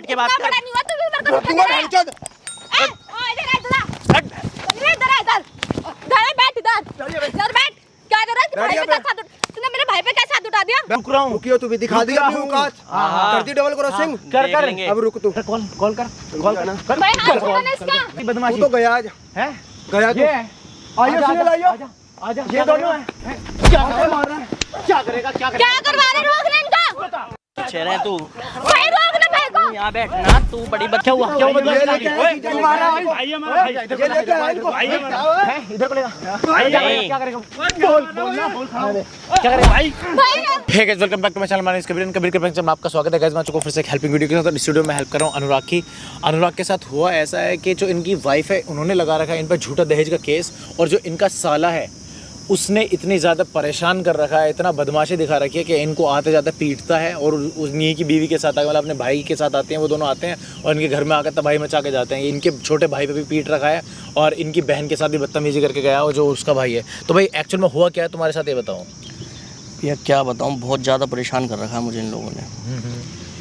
के बात कर। बड़ा नहीं हुआ तू भी मेरे को दिखा रहा है। इधर बैठ इधर बैठ। क्या कर रहा है? तूने मेरे भाई पे कैसे हाथ उठा दिया? रुक रहा हूँ। रुकियो, तू भी दिखा दिया अपनी औकात। कर दी डबल क्रॉसिंग। कर अब रुक तू। कॉल कर भाई हाथ छोड़ना इसका। बदमाशी तू तो गया आज है। गया तू। आइयो सुनील आइयो। आजा ये दोनों है। क्या मार रहा है? क्या करेगा? क्या करवा रहे? रोक ले इनको। चेहरे तू भाई रोक ले भाई को। यहाँ बैठना। तू बड़ी बच्चा हुआ। क्या बदमाशी? तू मारा भाई हमारा इधर को लेके आ इनको। इधर को लेगा। क्या करेगा? बोल क्या करेगा भाई? Hey guys, welcome back to my channel. My name is Kabir के प्रैंक में आपका स्वागत है। गाइस मैं चुका फिर से एक हेल्पिंग वीडियो के साथ। स्टूडियो में हेल्प कर रहा हूँ अनुराग की। अनुराग के साथ हुआ ऐसा है कि जो इनकी वाइफ है उन्होंने लगा रखा है इन पर झूठा दहेज का केस, और जो इनका साला है उसने इतनी ज़्यादा परेशान कर रखा है, इतना बदमाशी दिखा रखी है कि इनको आते जाते पीटता है, और उन्हीं की बीवी के साथ आकर मतलब अपने भाई के साथ आते हैं, वो दोनों आते हैं और इनके घर में आकर तबाही मचा के जाते हैं। इनके छोटे भाई पे भी पीट रखा है और इनकी बहन के साथ भी बदतमीजी करके गया और जो उसका भाई है। तो भाई एक्चुअल में हुआ क्या है तुम्हारे साथ, ये बताओ। भैया क्या बताऊँ, बहुत ज़्यादा परेशान कर रखा है मुझे इन लोगों ने।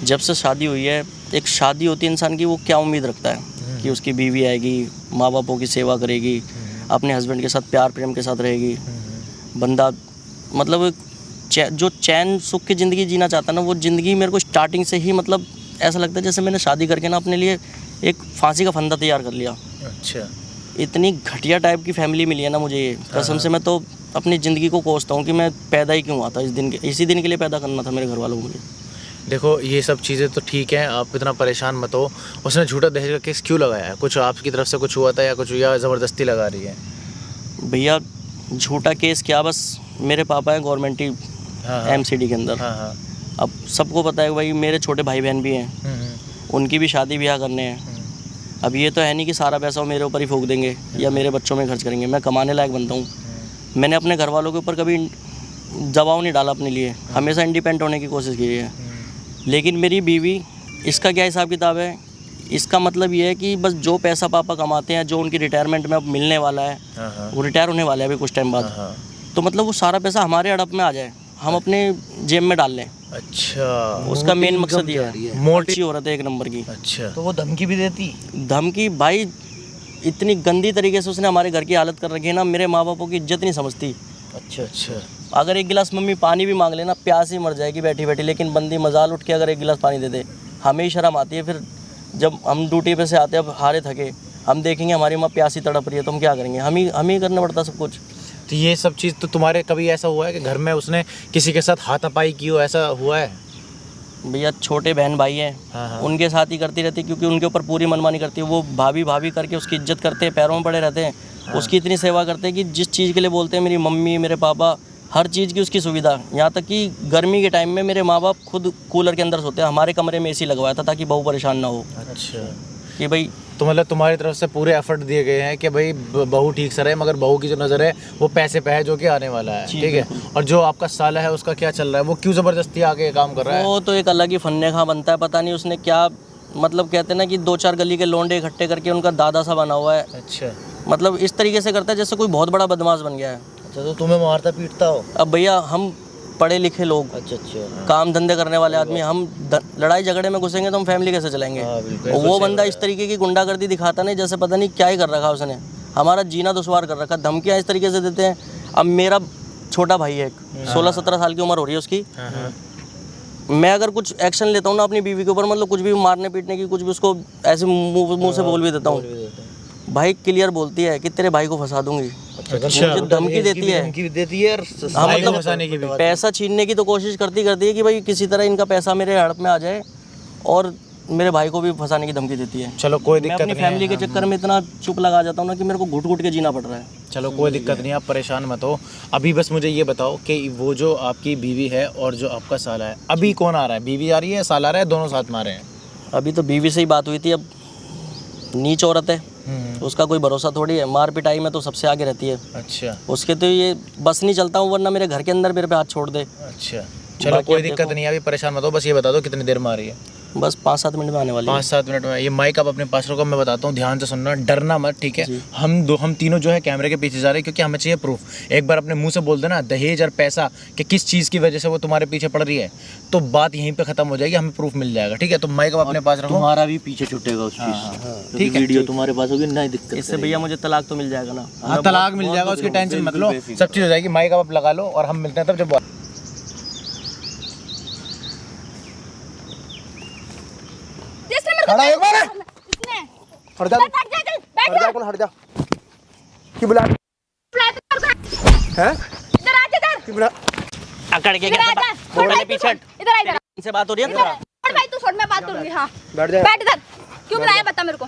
जब से शादी हुई है, एक शादी होती है इंसान की, वो क्या उम्मीद रखता है कि उसकी बीवी आएगी, माँ बापों की सेवा करेगी, अपने हस्बैंड के साथ प्यार प्रेम के साथ रहेगी। बंदा मतलब जो चैन सुख की ज़िंदगी जीना चाहता है ना, वो ज़िंदगी मेरे को स्टार्टिंग से ही मतलब ऐसा लगता है जैसे मैंने शादी करके ना अपने लिए एक फांसी का फंदा तैयार कर लिया। अच्छा। इतनी घटिया टाइप की फैमिली मिली है ना मुझे, ये कसम से मैं तो अपनी ज़िंदगी को कोसता हूँ कि मैं पैदा ही क्यों हुआ था इसी दिन के लिए पैदा करना था मेरे घर वालों को मुझे। देखो ये सब चीज़ें तो ठीक है, आप इतना परेशान मत हो। उसने झूठा दहेज का केस क्यों लगाया है? कुछ आपकी तरफ से कुछ हुआ था या कुछ, या ज़बरदस्ती लगा रही है? भैया झूठा केस क्या, बस मेरे पापा हैं गवर्नमेंट ही एमसीडी के अंदर। अब सबको पता है भाई, मेरे छोटे भाई बहन भी हैं, उनकी भी शादी ब्याह करने हैं। अब ये तो है नहीं कि सारा पैसा वो मेरे ऊपर ही फूंक देंगे या मेरे बच्चों में खर्च करेंगे। मैं कमाने लायक बनता हूँ। मैंने अपने घर वालों के ऊपर कभी दबाव नहीं डाला अपने लिए, हमेशा इंडिपेंडेंट होने की कोशिश की है। लेकिन मेरी बीवी, इसका क्या हिसाब किताब है, इसका मतलब ये है कि बस जो पैसा पापा कमाते हैं, जो उनकी रिटायरमेंट में अब मिलने वाला है, वो रिटायर होने वाला है अभी कुछ टाइम बाद, तो मतलब वो सारा पैसा हमारे हड़प में आ जाए, हम अपने जेब में डाल लें। अच्छा, उसका मेन मकसद ये है। मोटी औरत है एक नंबर की। अच्छा, तो वो धमकी भी देती? धमकी भाई इतनी गंदी तरीके से उसने हमारे घर की हालत कर रखी है ना, मेरे माँ बापों की इज्जत नहीं समझती। अच्छा अच्छा। अगर एक गिलास मम्मी पानी भी मांग लेना, प्यास ही मर जाएगी बैठी बैठी, लेकिन बंदी मजाल उठ के अगर एक गिलास पानी दे दे, हमें ही शर्म आती है। फिर जब हम ड्यूटी पे से आते हैं, अब हारे थके, हम देखेंगे हमारी माँ प्यासी तड़प रही है तो हम क्या करेंगे, हम ही करना पड़ता सब कुछ। तो ये सब चीज़ तो तुम्हारे कभी ऐसा हुआ है कि घर में उसने किसी के साथ हाथापाई की हो, ऐसा हुआ है? भैया छोटे बहन भाई हैं, उनके साथ ही करती रहती, क्योंकि उनके ऊपर पूरी मनमानी करती है। वो भाभी भाभी करके उसकी इज्जत करते हैं, पैरों में पड़े रहते हैं, उसकी इतनी सेवा करते हैं कि जिस चीज़ के लिए बोलते हैं मेरी मम्मी मेरे पापा, हर चीज़ की उसकी सुविधा। यहाँ तक कि गर्मी के टाइम में मेरे माँ बाप खुद कूलर के अंदर सोते हैं, हमारे कमरे में एसी लगवाया था ताकि बहू परेशान ना हो। अच्छा, कि भाई तो मतलब तुम्हारी तरफ से पूरे एफर्ट दिए गए हैं कि भाई बहू ठीक से रहे, मगर बहू की जो नज़र है वो पैसे पे है जो कि आने वाला है, ठीक है। और जो आपका साला है उसका क्या चल रहा है, वो क्यों ज़बरदस्ती आके काम कर रहा है? वो तो एक अलग ही फन्ने खा बनता है, पता नहीं उसने क्या, मतलब कहते हैं ना कि 2-4 गली के लोंडे इकट्ठे करके उनका दादा सा बना हुआ है। अच्छा, मतलब इस तरीके से करता है जैसे कोई बहुत बड़ा बदमाश बन गया है। अच्छा, तो तुम्हें मारता पीटता हो? अब भैया हम पढ़े लिखे लोग, अच्छा अच्छा, काम धंधे करने वाले आदमी, हम लड़ाई झगड़े में घुसेंगे तो हम फैमिली कैसे चलाएंगे? वो बंदा इस तरीके की गुंडागर्दी दिखाता नहीं, जैसे पता नहीं क्या ही कर रखा उसने, हमारा जीना दुश्वार कर रखा। धमकियाँ इस तरीके से देते हैं। अब मेरा छोटा भाई है, 16-17 साल की उम्र हो रही है उसकी, मैं अगर कुछ एक्शन लेता हूँ ना अपनी बीवी के ऊपर, मतलब कुछ भी मारने पीटने की, कुछ भी उसको ऐसे मुंह से बोल भी देता हूँ, भाई क्लियर बोलती है कि तेरे भाई को फंसा दूंगी। अच्छा, मुझे धमकी देती है। हाँ, मतलब पैसा छीनने की तो कोशिश करती है कि भाई किसी तरह इनका पैसा मेरे हड़प में आ जाए, और मेरे भाई को भी फंसाने की धमकी देती है। चलो कोई दिक्कत नहीं, अपनी फैमिली के चक्कर में इतना चुप लगा जाता हूँ ना कि मेरे को घुट घुट के जीना पड़ रहा है। चलो कोई दिक्कत नहीं, आप परेशान मत हो। अभी बस मुझे ये बताओ कि वो जो आपकी बीवी है और जो आपका साला है, अभी कौन आ रहा है? बीवी आ रही है, साला आ रहा है, दोनों साथ में आ रहे हैं? अभी तो बीवी से ही बात हुई थी। अब नीच औरत है, उसका कोई भरोसा थोड़ी है, मार पिटाई में तो सबसे आगे रहती है। अच्छा, उसके तो ये बस नहीं चलता हूँ, वरना मेरे घर के अंदर मेरे पे हाथ छोड़ दे। अच्छा, चलो कोई दिक्कत नहीं है, अभी परेशान मत हो। बस ये बता दो कितनी देर में आ रही है? बस 5-7 मिनट में आने वाली है। 5-7 मिनट में। ये माइक आप अपने पास रखो, मैं बताता हूँ, ध्यान से सुनना, डरना मत, ठीक है। हम तीनों जो है कैमरे के पीछे जा रहे हैं क्योंकि हमें चाहिए प्रूफ। एक बार अपने मुंह से बोल देना दहेज और पैसा कि किस चीज़ की वजह से वो तुम्हारे पीछे पड़ रही है, तो बात यहीं पे खत्म हो जाएगी, हमें प्रूफ मिल जाएगा, ठीक है। तो माइक आप अपने पास रखो, तुम्हारा भी पीछे छूटेगा उस चीज, ठीक है। वीडियो तुम्हारे पास होगी, नहीं दिक्कत। इससे भैया मुझे तलाक तो मिल जाएगा ना? हाँ तलाक मिल जाएगा, उसकी टेंशन मत लो, सब चीज़ हो जाएगी। माइक आप लगा लो और हम मिलते हैं तब जब खड़ा एक बार है। इसने हट जा, बैठ जा, बैठ हट जा, कौन हट जा। क्यों बुला? हैं? इधर आ, इधर क्यों बुला? अकड़ के इधर आ जा, बोल भाई, रहे पीछे हट। इधर आ, इधर इनसे बात हो रही है इधर आ। छोड़ भाई, तू छोड़, मैं बात करूंगी। हाँ बैठ जा। बैठ इधर। क्यों बुलाया बता मेरे को,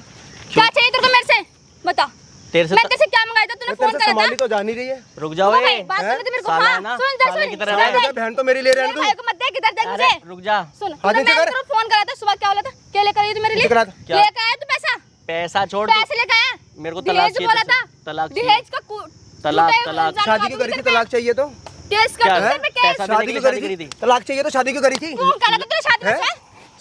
क्या चाहिए तेरे को मेरे से, बता। तेरे से मैं तेरे से क्या मंगाया था, तूने फोन करा था? संभाली तो जान ही रही है। रुक जाओ ओ ए। भाई, बात करने दे मेरे को। साला हाँ है ना, सुन, इधर साले सुन, की तरह इधर है। देख। बहन तो मेरी ले रहे हैं मेरे भाई को मत देख, इधर देख मुझे। रुक जा। सुन, हाँ, तूने नीचे मैं कर। तेरे को फोन करा था सुबह, क्या बोला था, क्या लेकर आई तू मेरे लिए? नीचे करा था। क्या? लेकर आया तू पैसा? पैसा छोड़, पैसे लेकर आया? मेरे को तलाक दहेज चाहिए बोला तुझसे। था, तलाक चाहिए। दहेज का तलाक, टूटा है तलाक। इंसान शादी का, क्यों करी थी? तू तलाक चाहिए तो? केस का क्या? तेरे पे केस। पैसा देने शादी के क्यों लिए करी शादी थी? करी थी। तलाक चाहिए तो शादी क्यों करी थी? फोन करा था तेरे शादी में हैं? से?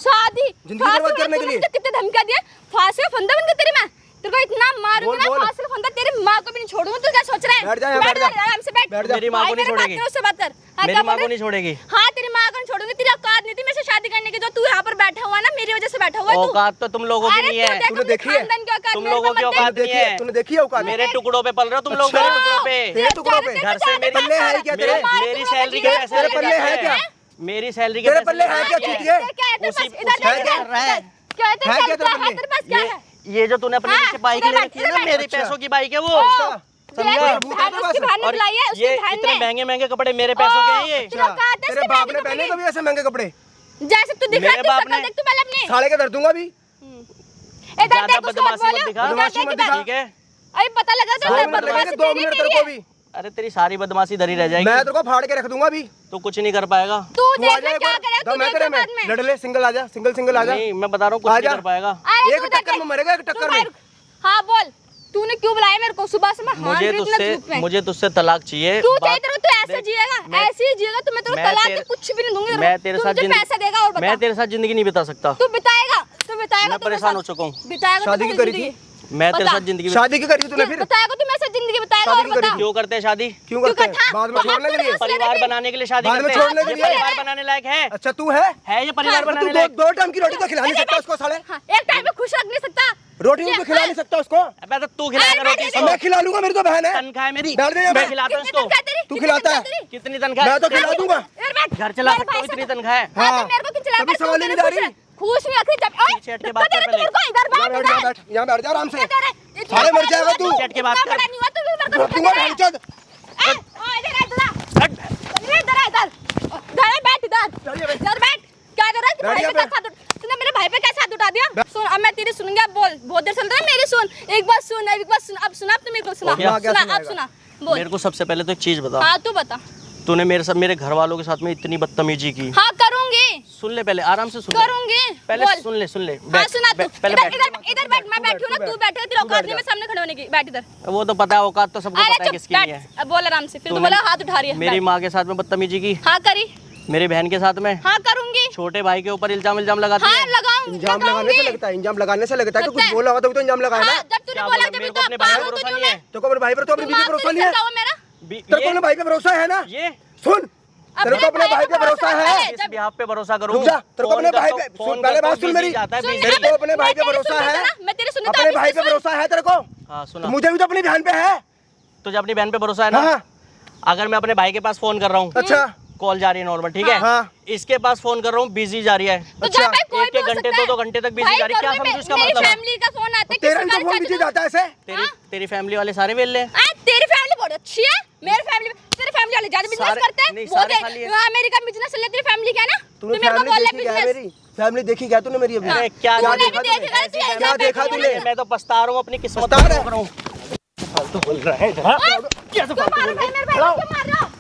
शादी जिंदगी बर्बाद करने के लिए? कितने धमकियां दिए, फांसी का फंदा बनकर तेरी मैं तेरे को इतना मारूंगी ना, बोल। फांसी का फंदा तेरी माँ को भी नहीं छोड़ूंगा। तू क्या सोच रहा है? बैठ जा यहाँ, बैठ जा। आराम से बैठ। बैठ जा। मेरी माँ को भाई, नहीं मेरे बात छोड़ेगी। कर, उससे बात कर। हाँ, मेरी क्या माँ बोल को रहे? नहीं छोड़ेगी। हाँ तेरी माँ को नहीं छोड़ूंगी, तेरी औकात नहीं थी मेरे से शादी करने की, जो तू यहाँ पर बैठा हुआ ना, मेरी वजह से बैठा हुआ है तू। औकात तो तुम लोगों की अरे नहीं तू है। देख तूने अपने देखी है? खानदान की औकात, तुम मेरे लोगों को की मत देख। औकात नहीं है। तूने देखी है औकात? मेरे टुकड़ों पे पल रहे हो तुम लोग, अच्छा। मेरे टुकड़ों पे। तेरे टुकड़ों पे? घर से मेरे पल्ले है क्या तेरे? मेरी सैलरी के पैसे तेरे लेके पल्ले जाते है क्या? हैं। मेरी सैलरी के तेरे पैसे पल्ले है लेके क्या? जाते हैं। चूतिए? क्या है तेरे पास? उसी- इधर उसी- देख, क्या कर रहा है? क्या है तेरे है पास? क्या तेरे क्या है पल्ले? तेरे पास? क्या है? ये जो तूने अपने हाँ, नीचे बाइक इधर ले बैठ, रखी है ना, इधर मेरे बैठ। पैसों की बाइक है वो। अच्छा। समझा? सबूत है तेरे उसकी पास? बहन ने और बुलाई है, उसकी ये बहन इतने ने। महंगे महंगे कपड़े मेरे पैसों के हैं ये। तेरी औकात है तेरे इसके बाप पहनने ने को पहने भी? कभी ऐसे महंगे कपड़े? जैसे तू दिखा मेरे तू बाप शक्ल ने- देख तू पहले अपनी। साले का दर्द दूंगा भी। इधर ज्यादा देख, उसको मत बदमाशी मत बोलियो। दिखा। इधर बदमाशी देख मत इधर। दिखा। ठीक है। अरे पता लगा तो दो मैं मिनट बदमाशी लगेंगे, 2 तेरी मिनट मेरी तेरे है। को भी। अरे तेरी सारी बदमाशी धरी रह जाएगी। मैं तेरे को फाड़ के रख दूंगा भी। तू कुछ नहीं कर पाएगा। तू तू आ देख जा ले एक क्या बार। करेगा, तू दम है देख तेरे ले में। बाद में। लड़ ले, सिंगल आ जा, सिंगल आ जा। नहीं, मैं बता रहा हूँ कुछ आ नहीं जा। कर पाएगा। अरे एक तू टक्कर देख में ले। मरेगा, एक तू टक्कर में। बाहर- हाँ बोल, तूने क्यों बुलाया मेरे को सुबह से? मैं हाँ मुझे रही इतना धूप में। मुझे तुझसे तलाक चाहिए। क्यों बात- चाहिए तेरे को? तू ऐसे देख, जिएगा, मैं- ऐसे ही जिएगा तो मैं तेरे को मैं तलाक तेरे- के कुछ भी नहीं दूंगी। मैं तेरे तू साथ मुझे जिंदगी- पैसा देगा और बता। मैं तेरे साथ जिंदगी नहीं बिता सकता। तू बिताएगा, तू बिताएगा। मैं तू मेरे परेशान साथ हो चुका हूँ। बिताएगा शादी तू क्यों मेरी करी थी? जिंदगी। मैं तेरे बता। साथ जिंदगी शादी क्यों करी तूने फिर? बताएगा तू मेरे साथ जिंदगी बिताएगा शादी और क्यों करी? बता। क्यों करते हैं शादी? क्यों करते हैं? करता? बाद में छोड़ने के लिए? परिवार बनाने के लिए शादी बाद में करते हैं। छोड़ने के ये लिए? परिवार बनाने लायक है? अच्छा तू है? ये परिवार हाँ, बनाने तू लायक? दो टाइम की रोटी तो खिला नहीं सकता उसको साले। हाँ, एक टाइम में खुश रख नहीं सकता। रोटी भी तो खिला नहीं सकता उसको। अबे तो तू खिलाएगा रोटी अब इसको? मैं खिला लूंगा, मेरी तो बहन है। तनख्वाह है मेरी। बैठ जा यहाँ मैं पे। खिलाता हूँ कितनी इसको। तनख्वाह तेरी? तू कितनी खिलाता है? तनख्वाह तेरी? कितनी तनख्वाह? मैं तो खिला दूंगा। इधर बैठ। घर चला मेरे सकता हूँ, भाई से- इतनी तनख्वाह है। हाँ, हाँ। तो मेरे को क्यों चिल्ला कभी कर? सवाल ही नहीं जा रही। खुश नहीं आखिर जब ओए, पीछे हट के धक्का बात दे कर रहे तू मेरे को, इधर बैठ, यहाँ बैठ जा, बैठ यहाँ बैठ जा आराम से। इधर है। साले मर जाएगा तू। पीछे हट के बात इतना कर। बड़ा नहीं हुआ तू, मेरे को रख दूंगा धक्का दे ढांचद। रहा है। ओ, इधर आ, इधर आ। इधर आ, इधर बैठ, इधर बैठ। क्या कर रहा है? तू भाई बैठ पे यहाँ कैसा हाथ- तूने मेरे भाई पे कैसा हाथ उठा दिया? सुन, अब मैं तेरी सुनूंगी, अब बोल। बहुत देर सुन रहा है मेरी, सुन एक बार सुन, एक बार सुन, अब सुना, अब तू मेरे को सुना, क्या सुना, अब सुनाएगा? सुना, बोल। मेरे को सबसे पहले तो एक चीज बता, हाँ तू बता। तूने मेरे साथ मेरे घर वालों के साथ में इतनी बदतमीजी की। हाँ करूंगी, सुन ले, पहले आराम से सुन ले। करूंगी। पहले बोल। सुन ले, सुन ले। हाँ बैठ, सुना तू। बैठ, पहले इधर बैठ। इधर इधर बैठ, मैं बैठी हूँ ना, तू बैठे, तेरी औकात नहीं है मेरे सामने खड़े होने की। बैठ इधर। वो तो पता है, औकात तो सबको अरे पता है चुप, किसकी नहीं बैठ। है। अब बोल आराम से, फिर तू तूने बोला हाथ उठा रही है। मेरी बैठ। माँ के साथ में बदतमीजी की, हाँ करी, मेरी बहन के साथ में, हाँ करूंगी, छोटे भाई के ऊपर इल्जाम लगाती हाँ है। लगाऊंगी, इंजाम लगाने से लगता है, इंजाम लगाने से लगता है कि कुछ बोला होगा तभी तो इंजाम लगाया ना। हाँ, जब तूने क्या बोला बोला? जब मेरे तो को अपने भाई पे पागल भरोसा तुझे नहीं है। मैं। तो अपने भाई पर तो अपनी बीवी पर भरोसा नहीं है। दिमाग मेरा। तेरे को अपने भाई पे भरोसा है ना? ये सुन, तेरे को अपने भाई पे भरोसा है। इस बिहाफ पे भरोसा करूँ? रुक जा, तेरे को अपने भाई पे सुन, पहले बात सुन मेरी। मेरे को अपने भाई पे भरोसा है, मैं तेरी सुनी अपने भाई पे भरोसा है तेरे को। हाँ तो सुना, मुझे भी तो अपनी बहन पे है। तुझे अपनी बहन पे भरोसा है ना? हाँ। अगर मैं अपने भाई के पास फोन कर रहा हूँ, अच्छा। कॉल जा रही है नॉर्मल, ठीक है? हाँ। इसके पास फोन कर रहा हूँ, बिजी जा रही है। तो जा भाई, कोई एक भी एक हो घंटे, सकता है। 2-2 घंटे तक बिजी भाई, जा रही है। क्या घर में समझू इसका मेरी मतलब? फैमिली का फोन आता है, तेरा किसी इनका का फोन बिजी जाता है ऐसे। तेरी फैमिली वाले सारे वेले हैं। तेरी फैमिली बहुत अच्छी है, मेरी फैमिली, तेरी फैमिली वाले ज्यादा बिजनेस सारे- करते हैं। नहीं, वो सारे दे- खाली है। अमेरिका में बिजनेस चल रहा है, तेरी फैमिली क्या है ना? तूने तू मेरे को फैमिली बोल रहा देखी क्या है है मेरी? फैमिली देखी क्या तूने मेरी अभी? अरे क्या तूने देखा भी तूने? देखा ना, तू क्या देखा तूने? मैं तो पछता रहा हूँ अपनी किस्मत पछता रहा है? को रहा हूँ। कैसे मार रहा है मेरे भाई को? क्यों मार रहा है?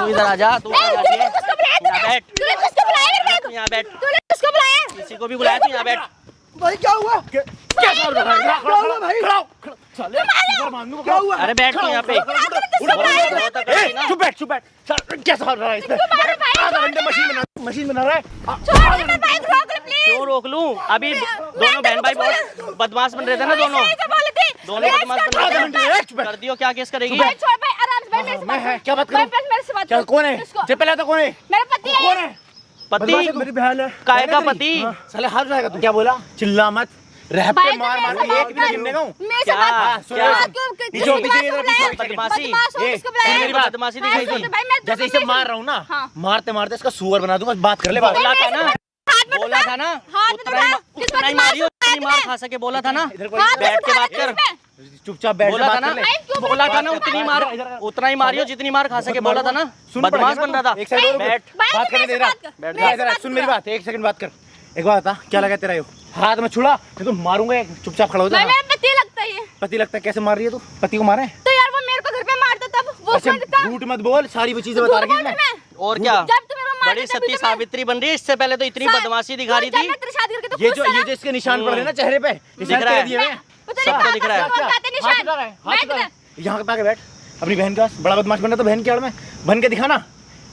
तू इधर आ जा, तू इधर आ तूने जा। किसको बुलाया? यहाँ बैठ। तूने किसको बुलाया मेरे भाई तू को? यहाँ बैठ। तूने किसको बुलाया? किसी को भी बुलाया तू यहाँ बैठ। भाई क्या हुआ? क्या हुआ भाई? क्या हुआ? अरे बैठ तू यहाँ पे। किसको बुलाया? बहुत तकलीफ है ना। चुप बैठ, क्या हो रहा है इसमें? क्यों मार रहा है भाई? आधा घंटे मशीन बना मशीन बना रहा है। छोड़ दे मेरे भाई को, रोक ले प्लीज। क्यों रोक लूं? अभी दोनों बहन भाई बहुत बदमाश बन रहे थे ना दोनों बदमाश बन रहे थे। कर दियो, क्या केस करेगी? भाई छोड़ भाई, आराम से भाई, मेरे से बात कर। क्या बात करूं? मेरे से बात क्या कर। कौन है? इसको- जब पहले तो कौन है? मेरा पति है। कौन है? पति? मेरी बहन है। काय का पति? साले हाथ उठाएगा तू। क्या बोला? चिल्ला मत। रहते भाई, मार मार मेरे के से एक भी बात गिनने कर। का। मेरे से क्या? बात कर। क्या? हाँ, क्यों? पीछे हो, पीछे इधर, बुलाया? पीछे, बदमाशी? बदमाश हो, किसको बुलाया? मेरी बात। बदमाशी भाई, दिखाई सुन थी। तो भाई, मैं तो जैसे इसे मैं- मार रहा हूँ ना, हाँ। मारते मारते इसका सुअर बना दूंगा। बात कर ले बात। बोला था ना, हाथ में बोला उठा। था ना, हाथ में उतना ही उठा। किस उतना ही बदमाश मारियो, को उतनी मार उठाया खा सके। बोला था ना, हाथ में बैठ के उठा बात ले कर। इसमें। चुपचाप बैठ बोला था ना, भाई, क्यों बोला था ना, उतनी मार, उतना ही मारियो जितनी मार खा सके। बोला था ना, बदमाश बन रहा था। एक सेकंड बैठ। बात करने दे रहा। बैठ मेरे से इधर आ, बात सुन कर। मेरी बात। एक सेकंड बात कर। एक बात बता, क्या लगा तेरा? यो हाथ में छुड़ा नहीं तो मारूंगा। चुपचाप खड़ा हो जा। भाई, मेरा पति लगता है ये। पति लगता है? कैसे मार रही है तू? पति को मारे? तो यार वो मेरे को घर पे मारता तब वो अच्छा उसमें था। झूठ मत बोल, सारी चीजें बता रही है मैं। और क्या? जब तू मेरे को मारता बड़ी तभी सती तो मैं- सावित्री बन रही है। इससे पहले तो इतनी बदमाशी दिखा रही जब थी। मैं तेरी शादी करके तो ये खुश जो था ना। ये जो इसके निशान पड़ रहे हैं ना चेहरे पे, दिख रहा है। दिए हुए हैं। वो तेरे सबको पापा दिख रहा है। से बोलता है निशान। मैं तुम्हें- यहाँ पे आके बैठ। अपनी बहन का बड़ा बदमाश बनना तो बहन की आड़ में बन के दिखाना।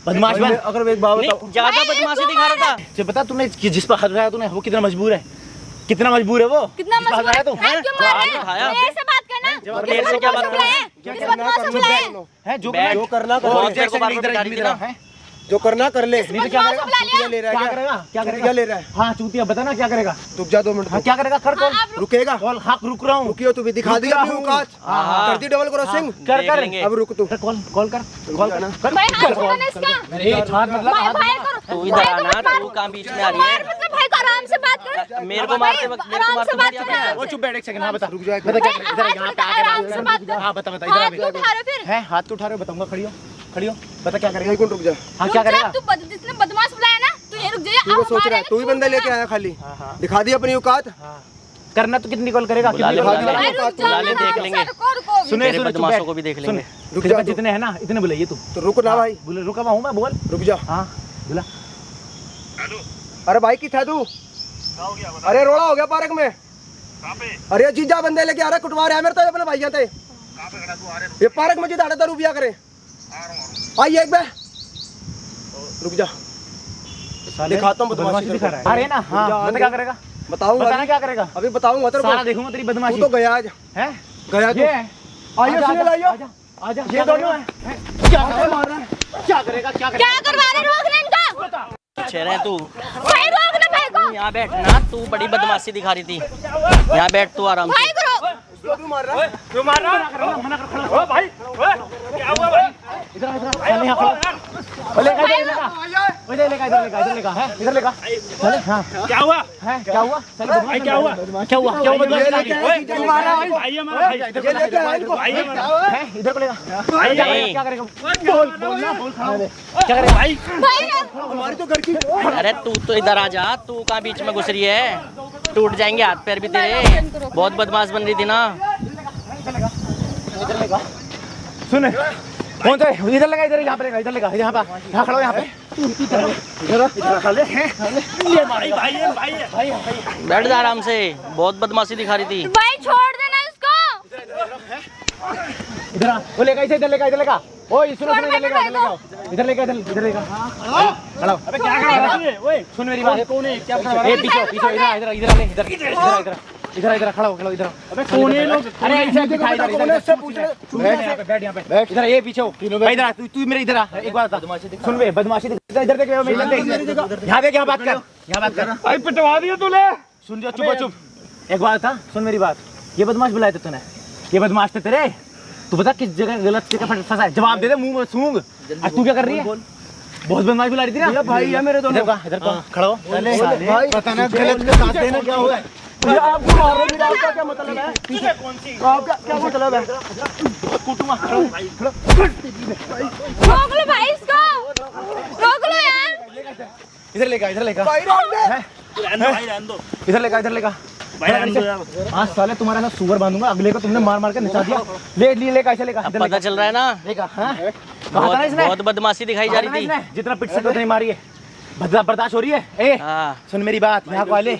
बदमाश बन। अगर एक बात नहीं, ज्यादा बदमाशी दिखा रहा था। तुझे पता तूने जिस पर हाथ उठाया तूने वो कितना मजबूर है? कितना मजबूर है वो? कितना जिस पर हाथ मजबूर है उठाया तू? हैं? क्यों मार रहे उठाया। हैं? मेरे से बात करना। और तेरे से क्या बात करना? किस बदमाश को बुलाया? है जो बैठ। जो करना बहुत देर को बार-बार बता रही थी ना। है जो करना कर ले। नहीं तो क्या करेगा? क्या करेगा? क्या करेगा? क्या ले रहा है? हाँ चूतिया बता ना क्या करेगा? रुक जा 2 मिनट। हाँ क्या करेगा? कर कौन? हाँ, आप रुक- रुकेगा? कॉल हाँ रुक रहा हूँ। रुकियो, तू भी दिखा दी अपनी औकात। हाँ। कर दी डबल क्रॉसिंग। कर देख कर लेंगे। अब रुक तू। कॉल कॉल कर भाई हाथ छोड़ो ना इसका। हाथ मतलब भाई भाई करो। तू इधर आना, तू कहाँ बीच में आ रही मार है? मतलब भाई को आराम से बात करो। मेरे को मारते वक्त मेरे को आराम मारते से बात वक्त करो। क्या वो चुप बैठ एक सेकंड। हाँ बता रुक जा एक बता क्या भाई, इधर हाथ यहाँ पे उठा, आके आराम से बात कर। हाँ बता बता हाथ इधर क्यों उठा रहे फिर? है हाथ क्यों उठा रहे हो? बताऊंगा। खड़ी हो बता क्या करेगा? एक मिनट रुक जा। हाँ क्या करेगा? तू जिसने बदमाश बुलाया ना, तू ये रुक जा। तू वो सोच रहा है, तू ही बंदा लेके आया खाली। दिखा दी अपनी औकात। करना तो कितनी कॉल करेगा? बुला ले, कितनी बुला कॉल ले। करेगा? भाई रुक जा, बुला ले, देख आराम से लेंगे। रुको, रुको। सुने तेरे सुने बदमाशों को भी देख लेंगे। रुक तेरे जा पास तू। जितने हैं ना इतने बुलाइए तू। तो रुक ना भाई, बोले रुका हुआ हूँ मैं। बोल रुक जा। हाँ बुला। अरे भाई की था तू? अरे रोड़ा हो गया पार्क में। अरे जीजा बंदे लेके आ रहा, कुटवा रहा है मेरे तो अपने भाई थे। ये पार्क में जिदा दारू पिया करे। आइए एक बे। रुक जा, दिखाता हूँ बदमाशी दिखा रहा है। तेरे अरे ना हाँ जा, बता आगे। क्या करेगा? को। बताऊंगा बताना अभी। क्या करेगा? अभी बताऊंगा तेरे सारा को। देखूंगा तेरी तू बदमाशी तो गया आज। है। गया तू। ये आइए सुने लाइयो। आजा ये दोनों है। क्या मार रहा है? क्या करेगा? क्या करेगा? क्या करवा रहे? रोक ले इनका। पीछे रहे तू। भाई रोक ना भाई को। यहाँ बैठ ना, तू बड़ी बदमाशी दिखा रही थी। यहाँ बैठ तू आराम भाई से। को रोक। क्यों तू मार रहा है? क्यों मार रहा है? मना कर खड़ा हो भाई। क्या हुआ भाई? इधर चल यहाँ खड़ा। ले का इधर लेगा। इधर लेगा इधर लेगा है इधर लेगा। चले हाँ क्या हुआ? है क्या हुआ? चल बदमाश क्या हुआ? क्या हुआ? क्या हुआ? ये लेके आया, तू मार रहा है। भाई हमारा भाई ये लेके आया इनको। है इधर को लेगा। भाई क्या नहीं। करेगा? बोल ना बोल खड़ा हो। क्या करेगा? भाई भाई हमारी तो घर की। अरे तू तो इधर आ जा, तू कहाँ बीच में घुस रही है? टूट जाएंगे हाथ पैर भी तेरे। बहुत बदमाश बन रही थी ना। इधर लेगा। सुन कौन सा है? इधर लगा। इधर यहाँ पे लेगा। इधर लेगा। यहाँ पे यहाँ खड़ा हो। यहाँ पे इधर खा ले। ये भाई भाई है भाई है भाई भाई बैठ जा आराम से, बहुत बदमाशी दिखा रही थी। भाई छोड़ देना इसको। इधर आ। वो लेगा इसे इधर लेगा। इधर लेगा। ओ सुनो सुनो इधर लेगा। इधर लेगा। इधर लेगा। खड़ा हो। अबे क्या कर रहा है? ओए सुन मेरी बात। कौन है? क्या ए पीछे पीछे इधर इधर इधर ले इधर इधर इधर खड़ा हो इधर। अबे कौन है लोग? अरे ऐसे दिखा इधर इधर बैठ यहाँ पे इधर ये पीछे हो भाई। इधर तू मेरे इधर आ। एक बात बता। सुन बे बदमाशी इधर देख। यहाँ देख। यहाँ बात कर। यहाँ बात कर। भाई पिटवा दिया तूने। सुन जा। चुप चुप। एक बात था सुन मेरी बात। ये बदमाश बुलाए थे तूने। ये बदमाश थे तेरे। तू बता किस जगह गलत जगह फंसा है? जवाब दे दे मुंह में सूंघ। आज तू क्या कर रही है? बहुत बदमाश बुला रही थी ना। भाई है मेरे दोनों। इधर को खड़ा हो। भाई पता ना गलत के साथ देना क्या हुआ है? ये आपको मार रहे हो, आपका क्या मतलब है? पीछे कौन सी? आपका क्या मतलब है? कुटुमा खड़ा हो भाई। रोक लो भाई इसको। रोक लो यार। इधर लेगा। इधर लेगा। भाई रहने दे। भाई रहने दो इधर लेगा। इधर लेगा। भाई रहने दो यार। आज साले तुम्हारा ना सुअर बांधूंगा। अगले को तुमने मार मार के नचा दिया। ले लेगा। ऐसे लेगा। अब पता चल रहा है ना, लेगा। हाँ कहा था ना इसने? बहुत बदमाशी दिखाई जा कहा था ना रही थी। इसने? जितना पिट सके उतनी मारी है। बर्दाश्त हो रही है। ए हाँ। सुन मेरी बात। यहाँ को आले।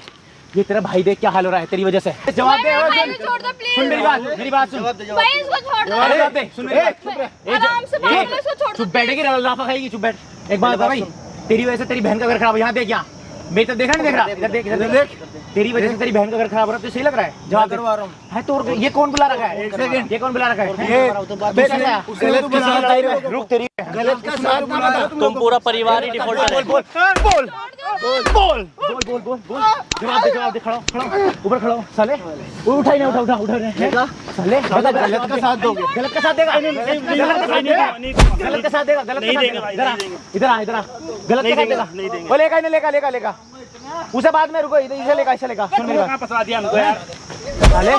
ये तेरा भाई देख क्या हाल हो रहा है तेरी वजह से। जवाब दे। भाई, ओए, भाई सुन। को छोड़ दो प्लीज। सुन मेरी बात। मेरी बात सुन। भाई इसको छोड़ दो। अरे बात दे। सुन मेरी बात। चुप रह। आराम से बात करो, इसको छोड़ दो चुप बैठेगी। लाफा खाएगी। चुप बैठ। एक बात बता भाई। तेरी वजह से तेरी बहन का घर खराब, यहाँ देख, यहाँ मैं तो देखा नहीं देख रहा, इधर देख, इधर देख, तेरी वजह से तेरी बहन का घर खराब हो रहा है, तो सही लग रहा है? जवाब करवा रहा हूँ है तो ये कौन बुला रखा है? एक सेकंड, ये कौन बुला रखा है? रुक, तेरी गलत का साथ ना बता, तुम पूरा परिवार ही डिफॉल्टर है। बोल बोल बोल बोल बोल बोल, जवाब दे, खड़ा ऊपर खड़ा हो साले, उठा ही नहीं, उठा साले, गलत का साथ दोगे? गलत का साथ देगा? गलत का साथ देगा? गलत का साथ देगा? इधर आ, गलत का साथ देगा? वो लेगा उसे बाद में, रुको, इसे लेगा, सुन मेरी बात, फंसा दिया हमको यार। साले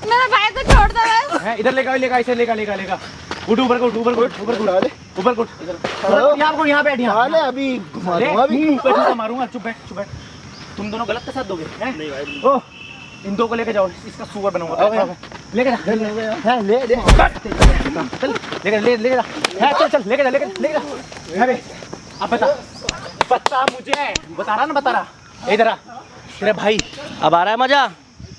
मेरा भाई को छोड़ दो बस। है, इधर लेगा, इसे लेगा, उठ, ऊपर को, यहाँ बैठ, यहाँ अभी मारूंगा, चुप बैठ, तुम दोनों गलत का साथ दोगे? नहीं भाई, ओ इन दो को लेके जाओ, इसका सुअर बनाऊंगा, लेके जा, चल लेके जा, है बे, अब बता मुझे, बता रहा, इधर आ, तेरे भाई अब आ रहा है मजा?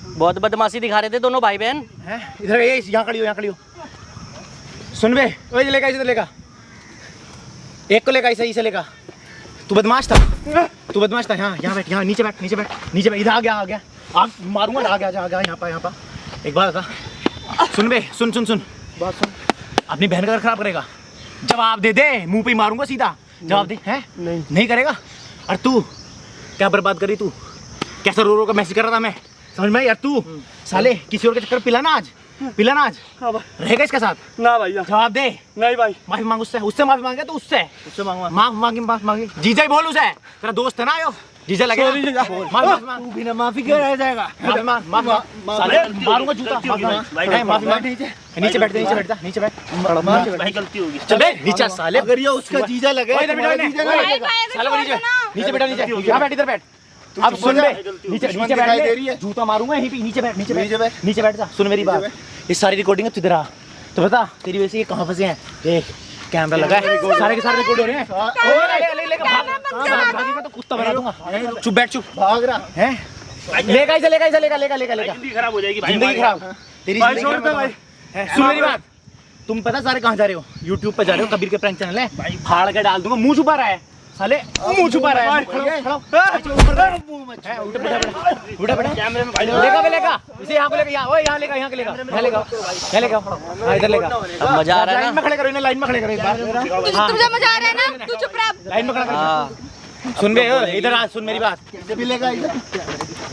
बहुत बदमाशी दिखा रहे थे दोनों भाई बहन। हैं, इधर यहाँ खड़ी हो, सुन बे, ओए लेगा, इधर लेगा, एक को लेगा, इसे लेगा, तू बदमाश था, हाँ, यहाँ बैठ, यहाँ नीचे बैठ, इधर आ गया, आप मारूंगा, आ गया, यहाँ पर, एक बात बता, सुन बे, सुन, बात सुन, अपनी बहन का घर खराब करेगा, जवाब दे, मुंह पे ही मारूंगा सीधा, जवाब दे, हैं? नहीं करेगा? और तू क्या बर्बाद करी, तू कैसा रो का मैसेज कर रहा था मैं, समझ में यार? तू साले किसी और के चक्कर पिला ना आज, रहेगा इसके साथ? ना भैया, जवाब दे। नहीं भाई, माफी मांग उससे माफी मांगे तो उससे मांगी जीजा ही बोल, उसे तेरा दोस्त है ना, यो जीजा लगे, माफी क्यों रह जाएगा? मारूंगा जूता, माफी मांग, नीचे बैठ, भाई गलती होगी। चल बे नीचे साले, अगर ये उसका जीजा लगे, नीचे बैठ, यहाँ बैठ, इधर बैठ, अब सुन बे, नीचे बैठ, जूता मारूंगा यहीं पे, नीचे बैठ जा, सुन मेरी बात, ये सारी रिकॉर्डिंग अब इधर आ, तो बता तेरी वजह से ये कहाँ फंसे हैं, देख कैमरा लगा है, सारे के सारे रिकॉर्ड हो रहे हैं, भागेगा तो कुत्ता बना दूंगा, चुप बैठ, भाग रहा है, लेगा, जिंदगी खराब हो जाएगी भाई, जिंदगी खराब, तेरी भाई छोड़ दे भाई। सुन मेरी बात, तुम पता सारे कहाँ जा रहे हो? YouTube पे जा रहे हो, कबीर के प्रैंक चैनल है, फाड़ के डाल दूंगा, मुंह छुपा रहा है साले, मुंह छुपा रहा है, उठा कैमरे में भाई लेगा, इसे यहाँ को लेगा, यहाँ लेगा, इधर लेगा, अब मजा आ रहा है लाइन ना? में खड़े करो, लाइन में खड़े करो एक बार, तुझे मजा आ रहा है ना? तू चुप रह। लाइन में खड़ा करो, सुन बे, इधर आ, सुन मेरी बात,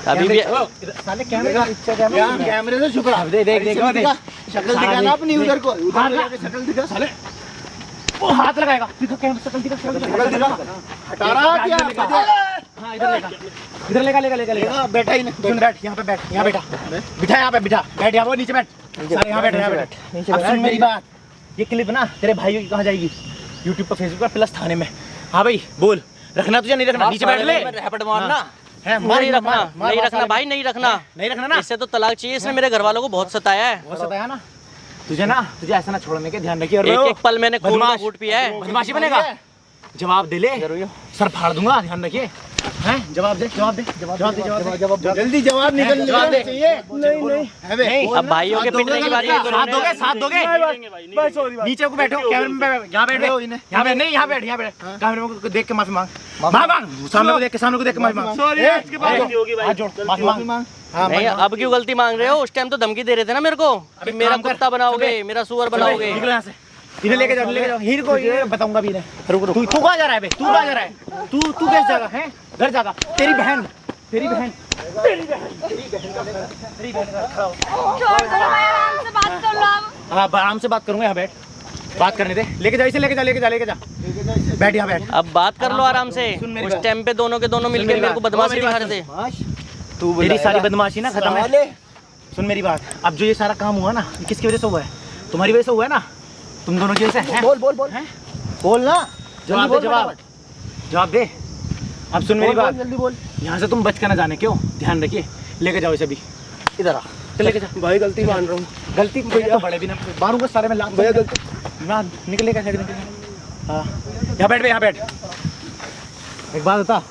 अभी भी साले कैमरे से छुप रहा, देख शक्ल दिखाना अपनी, उधर को शक्ल दिखा, साले वो हाथ लगाएगा, दिखा कैमरा, शक्ल दिखा, हटा रहा क्या? हाँ इधर लेगा, बैठा ही नहीं, सुन बैठ, यहाँ पे बैठ, यहाँ बैठ, यहाँ वो नीचे बैठ, सारे यहाँ बैठ, अब सुन मेरी बात, ये क्लिप ना तेरे भाई की कहाँ जाएगी? YouTube पर, Facebook पर, प्लस थाने में, हाँ भाई बोल, रखना तुझे नहीं रखना? नीचे बैठ ले, रैपट मारना नहीं रखना भाई, नहीं रखना ना, इससे तो तलाक चाहिए। इसने मेरे घर वालों को बहुत सताया है, बहुत सताया ना तुझे ऐसा ना छोड़ने के, ध्यान रखिए, एक पल मैंने खून का घूंट पिया है। बदमाशी बनेगा, जवाब दे ले, सर फाड़ दूंगा, ध्यान रखिए, हैं? जवाब दे, जल्दी जवाब निकल चाहिए। नहीं, अब भाइयों के पिटने की बात है, साथ दोगे, नीचे को बैठो, कैमरे में यहाँ बैठ, नहीं यहाँ बैठ, कैमरे को देख के माफी मांग, सामने को देख के माफी मांग, सॉरी, आज के बाद नहीं होगी भाई, माफी मांग, नहीं अब क्यों गलती मांग रहे हो? उस टाइम तो धमकी दे रहे थे ना मेरे को, अभी मेरा कुत्ता बनाओगे, मेरा सुअर बनाओगे। निकलो यहाँ से, इन्हें लेके जाओ, हीर को ये बताऊंगा भी इन्हें, तू कहाँ जा रहा है बे? तू कहाँ जा रहा है? तू कैसे जाएगा? हैं, घर जाएगा, तेरी बहन छोड़ दो भाई, आराम से बात कर लो अब। हाँ आराम से बात करूंगा, यहाँ बैठ, बात करने दे, लेके जा, बैठ, यहाँ बैठ, अब बात कर लो आराम से। उस टाइम पे दोनों के दोनों मिलकर मेरे को बदमाशी दिखा रहे थे। तेरी सारी बदमाशी ना खत्म है। सुन मेरी बात, अब जो ये सारा काम हुआ ना, ये किसकी वजह से हुआ है? तुम्हारी वजह से हुआ है ना, तुम दोनों की वजह से। बोल ना, जवाब दे। अब सुन मेरी बात, जल्दी बोल। यहाँ से तुम बच कर ना जाने, क्यों? ध्यान रखिए, लेके जाओ इसे भी, इधर आ, चल लेके जा। भाई गलती मान रहा हूँ, गलती तो बड़े भी ना मारूंगा सारे में, लाभ भैया गलती ना निकलेगा। हाँ यहाँ बैठ, एक बात बता,